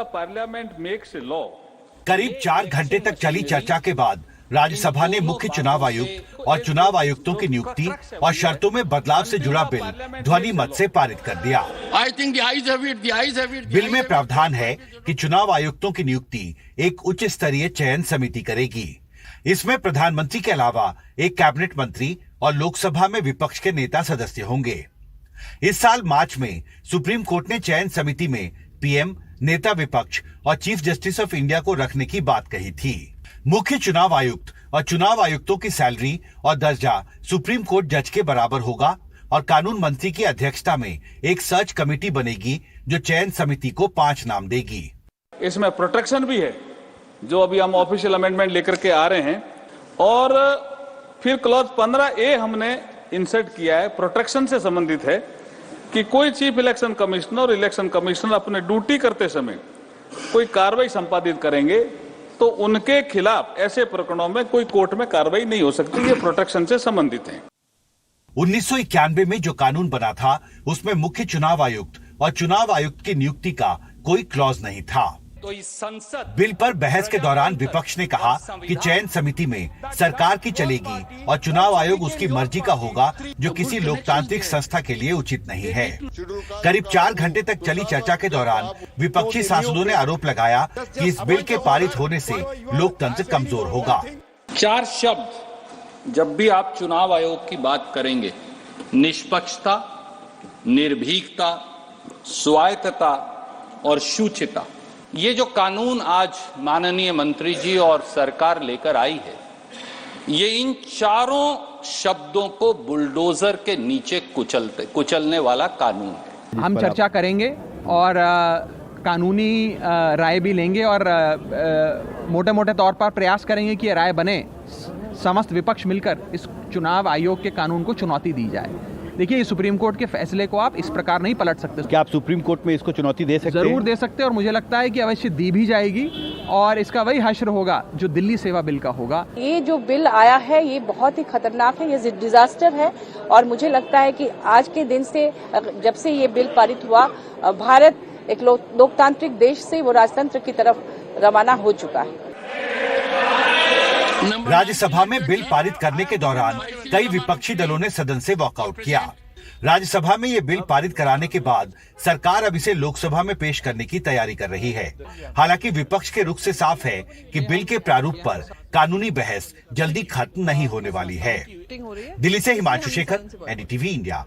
Parliament makes a law. करीब 4 घंटे तक चली चर्चा के बाद राज्यसभा ने मुख्य चुनाव आयुक्त और चुनाव आयुक्तों की नियुक्ति और शर्तों में बदलाव से जुड़ा बिल ध्वनि मत से पारित कर दिया। बिल में प्रावधान है कि चुनाव आयुक्तों की नियुक्ति एक उच्च स्तरीय चयन समिति करेगी। इसमें प्रधानमंत्री के अलावा एक कैबिनेट मंत्री और लोकसभा में विपक्ष के नेता सदस्य होंगे। इस साल मार्च में सुप्रीम कोर्ट ने चयन समिति में पीएम, नेता विपक्ष और चीफ जस्टिस ऑफ इंडिया को रखने की बात कही थी। मुख्य चुनाव आयुक्त और चुनाव आयुक्तों की सैलरी और दर्जा सुप्रीम कोर्ट जज के बराबर होगा और कानून मंत्री की अध्यक्षता में एक सर्च कमेटी बनेगी जो चयन समिति को 5 नाम देगी। इसमें प्रोटेक्शन भी है जो अभी हम ऑफिशियल अमेंडमेंट लेकर के आ रहे हैं, और फिर क्लॉज 15A हमने इंसर्ट किया है, प्रोटेक्शन से संबंधित है कि कोई चीफ इलेक्शन कमिश्नर और इलेक्शन कमिश्नर अपने ड्यूटी करते समय कोई कार्रवाई संपादित करेंगे तो उनके खिलाफ ऐसे प्रकरणों में कोई कोर्ट में कार्रवाई नहीं हो सकती। ये प्रोटेक्शन से संबंधित है। 1991 में जो कानून बना था उसमें मुख्य चुनाव आयुक्त और चुनाव आयुक्त की नियुक्ति का कोई क्लॉज नहीं था। तो इस संसद बिल पर बहस के दौरान विपक्ष ने कहा कि चयन समिति में सरकार की चलेगी और चुनाव आयोग उसकी मर्जी का होगा, जो किसी लोकतांत्रिक संस्था के लिए उचित नहीं है। करीब 4 घंटे तक चली चर्चा के दौरान विपक्षी सांसदों ने आरोप लगाया कि इस बिल के पारित होने से लोकतंत्र कमजोर होगा। 4 शब्द जब भी आप चुनाव आयोग की बात करेंगे, निष्पक्षता, निर्भीकता, स्वायत्तता और शुचिता, ये जो कानून आज माननीय मंत्री जी और सरकार लेकर आई है, ये इन चारों शब्दों को बुलडोजर के नीचे कुचलने वाला कानून है। हम चर्चा करेंगे और कानूनी राय भी लेंगे और मोटे मोटे तौर पर प्रयास करेंगे कि राय बने, समस्त विपक्ष मिलकर इस चुनाव आयोग के कानून को चुनौती दी जाए। देखिए, सुप्रीम कोर्ट के फैसले को आप इस प्रकार नहीं पलट सकते। क्या आप सुप्रीम कोर्ट में इसको चुनौती दे सकते हैं? जरूर दे सकते हैं और मुझे लगता है कि अवश्य दी भी जाएगी और इसका वही हश्र होगा जो दिल्ली सेवा बिल का होगा। ये जो बिल आया है ये बहुत ही खतरनाक है, ये डिजास्टर है और मुझे लगता है कि आज के दिन से, जब से ये बिल पारित हुआ, भारत एक लोकतांत्रिक देश से वो राजतंत्र की तरफ रवाना हो चुका है। राज्यसभा में बिल पारित करने के दौरान कई विपक्षी दलों ने सदन से वॉकआउट किया। राज्यसभा में ये बिल पारित कराने के बाद सरकार अब इसे लोकसभा में पेश करने की तैयारी कर रही है। हालांकि विपक्ष के रुख से साफ है कि बिल के प्रारूप पर कानूनी बहस जल्दी खत्म नहीं होने वाली है। दिल्ली से हिमांशु शेखर, NDTV इंडिया।